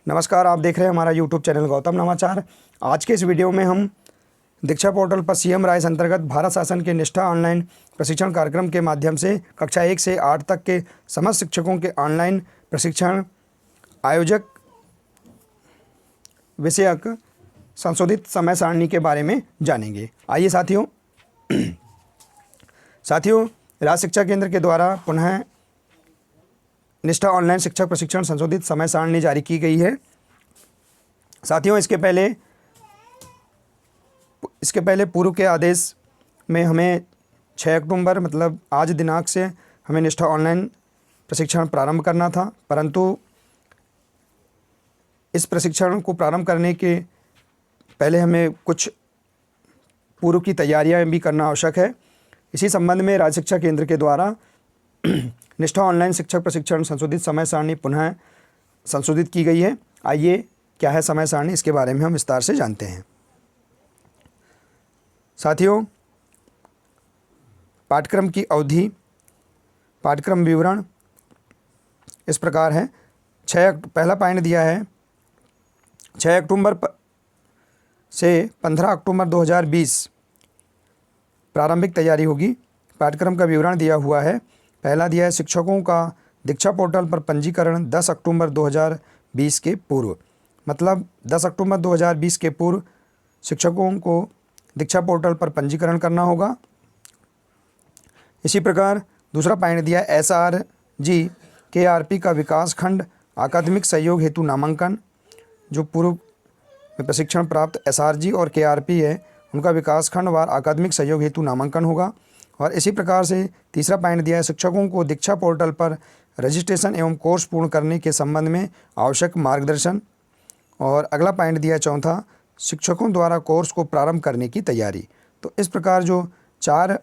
नमस्कार, आप देख रहे हैं हमारा यूट्यूब चैनल गौतम नवाचार। आज के इस वीडियो में हम दीक्षा पोर्टल पर सीएम राइस अंतर्गत भारत शासन के निष्ठा ऑनलाइन प्रशिक्षण कार्यक्रम के माध्यम से कक्षा 1 से 8 तक के समस्त शिक्षकों के ऑनलाइन प्रशिक्षण आयोजक विषयक संशोधित समय सारणी के बारे में जानेंगे। आइए साथियों, राज्य शिक्षा केंद्र के द्वारा पुनः निष्ठा ऑनलाइन शिक्षक प्रशिक्षण संशोधित समय सारणी जारी की गई है। साथियों, इसके पहले पूर्व के आदेश में हमें 6 अक्टूबर मतलब आज दिनांक से हमें निष्ठा ऑनलाइन प्रशिक्षण प्रारंभ करना था, परंतु इस प्रशिक्षण को प्रारंभ करने के पहले हमें कुछ पूर्व की तैयारियां भी करना आवश्यक है। इसी संबंध में राज्य शिक्षा केंद्र के द्वारा निष्ठा ऑनलाइन शिक्षक प्रशिक्षण संशोधित समय सारणी पुनः संशोधित की गई है। आइए, क्या है समय सारणी, इसके बारे में हम विस्तार से जानते हैं। साथियों, पाठ्यक्रम की अवधि, पाठ्यक्रम विवरण इस प्रकार है। पहला पॉइंट दिया है 6 अक्टूबर से 15 अक्टूबर 2020 प्रारंभिक तैयारी होगी। पाठ्यक्रम का विवरण दिया हुआ है। पहला दिया है शिक्षकों का दीक्षा पोर्टल पर पंजीकरण 10 अक्टूबर 2020 के पूर्व, मतलब 10 अक्टूबर 2020 के पूर्व शिक्षकों को दीक्षा पोर्टल पर पंजीकरण करना होगा। इसी प्रकार दूसरा पॉइंट दिया है SRG KRP का विकास खंड अकादमिक सहयोग हेतु नामांकन। जो पूर्व में प्रशिक्षण प्राप्त SRG और KRP है, उनका विकास खंड वार अकादमिक सहयोग हेतु नामांकन होगा। और इसी प्रकार से तीसरा पॉइंट दिया है शिक्षकों को दीक्षा पोर्टल पर रजिस्ट्रेशन एवं कोर्स पूर्ण करने के संबंध में आवश्यक मार्गदर्शन। और अगला पॉइंट दिया है चौथा, शिक्षकों द्वारा कोर्स को प्रारंभ करने की तैयारी। तो इस प्रकार जो 4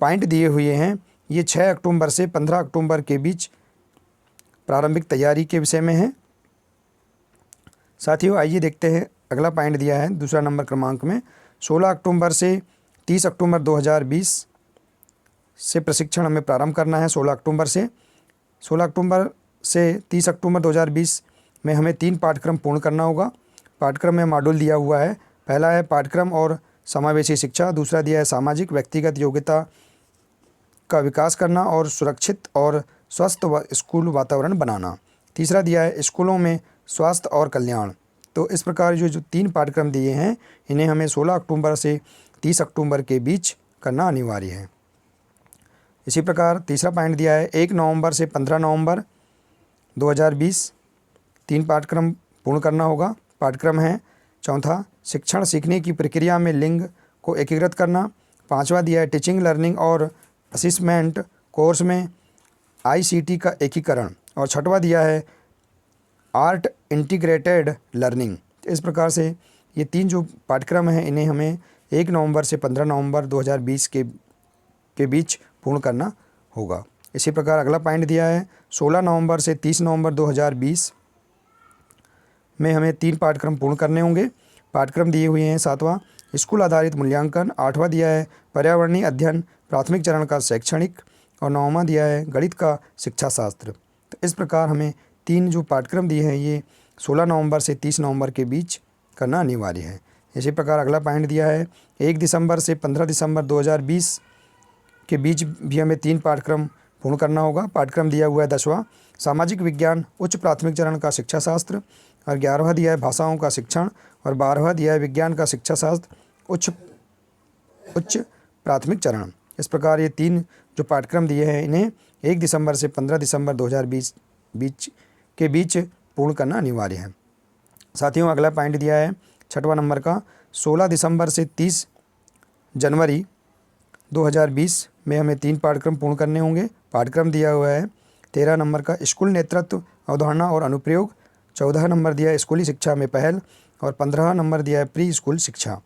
पॉइंट दिए हुए हैं, ये 6 अक्टूबर से 15 अक्टूबर के बीच प्रारंभिक तैयारी के विषय में है। साथियों, आइए देखते हैं अगला पॉइंट दिया है दूसरा नंबर क्रमांक में 16 अक्टूबर से 30 अक्टूबर 2020 से प्रशिक्षण हमें प्रारंभ करना है। 16 अक्टूबर से 30 अक्टूबर 2020 में हमें 3 पाठ्यक्रम पूर्ण करना होगा। पाठ्यक्रम में मॉड्यूल दिया हुआ है। पहला है पाठ्यक्रम और समावेशी शिक्षा, दूसरा दिया है सामाजिक व्यक्तिगत योग्यता का विकास करना और सुरक्षित और स्वस्थ स्कूल वातावरण बनाना, तीसरा दिया है स्कूलों में स्वास्थ्य और कल्याण। तो इस प्रकार जो 3 पाठ्यक्रम दिए हैं, इन्हें हमें 16 अक्टूबर से 30 अक्टूबर के बीच करना अनिवार्य है। इसी प्रकार तीसरा पॉइंट दिया है 1 नवंबर से 15 नवंबर 2020 3 पाठ्यक्रम पूर्ण करना होगा। पाठ्यक्रम है चौथा शिक्षण सीखने की प्रक्रिया में लिंग को एकीकृत करना, पांचवा दिया है टीचिंग लर्निंग और असिस्मेंट कोर्स में ICT का एकीकरण, और छठवा दिया है आर्ट इंटीग्रेटेड लर्निंग। इस प्रकार से ये 3 जो पाठ्यक्रम हैं, इन्हें हमें 1 नवंबर से 15 नवंबर 2020 के बीच पूर्ण करना होगा। इसी प्रकार अगला पॉइंट दिया है 16 नवंबर से 30 नवंबर 2020 में हमें 3 पाठ्यक्रम पूर्ण करने होंगे। पाठ्यक्रम दिए हुए हैं 7वां स्कूल आधारित मूल्यांकन, 8वां दिया है पर्यावरणीय अध्ययन प्राथमिक चरण का शैक्षणिक, और 9वां दिया है गणित का शिक्षा शास्त्र। तो इस प्रकार हमें 3 जो पाठ्यक्रम दिए हैं, ये 16 नवंबर से 30 नवंबर के बीच करना अनिवार्य है। इसी प्रकार अगला पॉइंट दिया है 1 दिसंबर से 15 दिसंबर 2020 के बीच भी हमें 3 पाठ्यक्रम पूर्ण करना होगा। पाठ्यक्रम दिया हुआ है 10वां सामाजिक विज्ञान उच्च प्राथमिक चरण का शिक्षा शास्त्र, और 11वां दिया है भाषाओं का शिक्षण, और 12वां दिया है विज्ञान का शिक्षा शास्त्र उच्च प्राथमिक चरण। इस प्रकार ये 3 जो पाठ्यक्रम दिए हैं, इन्हें 1 दिसंबर से 15 दिसंबर 2020 के बीच पूर्ण करना अनिवार्य है। साथियों, अगला पॉइंट दिया है 6वां नंबर का 16 दिसंबर से 30 जनवरी 2020 में हमें 3 पाठ्यक्रम पूर्ण करने होंगे। पाठ्यक्रम दिया हुआ है 13 नंबर का स्कूल नेतृत्व अवधारणा और अनुप्रयोग, 14 नंबर दिया है स्कूली शिक्षा में पहल, और 15 नंबर दिया है प्री स्कूल शिक्षा।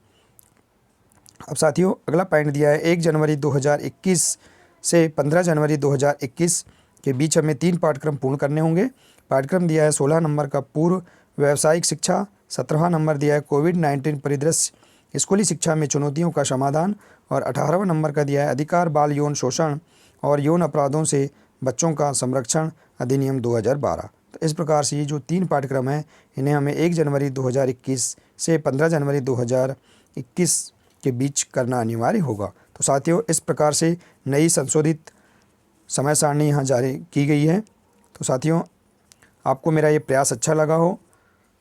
अब साथियों, अगला पॉइंट दिया है 1 जनवरी 2021 से 15 जनवरी 2021 के बीच हमें 3 पाठ्यक्रम पूर्ण करने होंगे। पाठ्यक्रम दिया है 16 नंबर का पूर्व व्यावसायिक शिक्षा, 17वां नंबर दिया है कोविड-19 परिदृश्य स्कूली शिक्षा में चुनौतियों का समाधान, और 18वां नंबर का दिया है अधिकार बाल यौन शोषण और यौन अपराधों से बच्चों का संरक्षण अधिनियम 2012। तो इस प्रकार से ये जो 3 पाठ्यक्रम हैं इन्हें हमें 1 जनवरी 2021 से 15 जनवरी 2021 के बीच करना अनिवार्य होगा। तो साथियों, इस प्रकार से नई संशोधित समय सारणी यहाँ जारी की गई है। तो साथियों, आपको मेरा ये प्रयास अच्छा लगा हो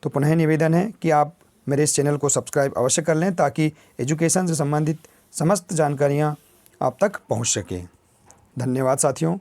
तो पुनः निवेदन है कि आप मेरे इस चैनल को सब्सक्राइब अवश्य कर लें ताकि एजुकेशन से संबंधित समस्त जानकारियाँ आप तक पहुँच सकें। धन्यवाद साथियों।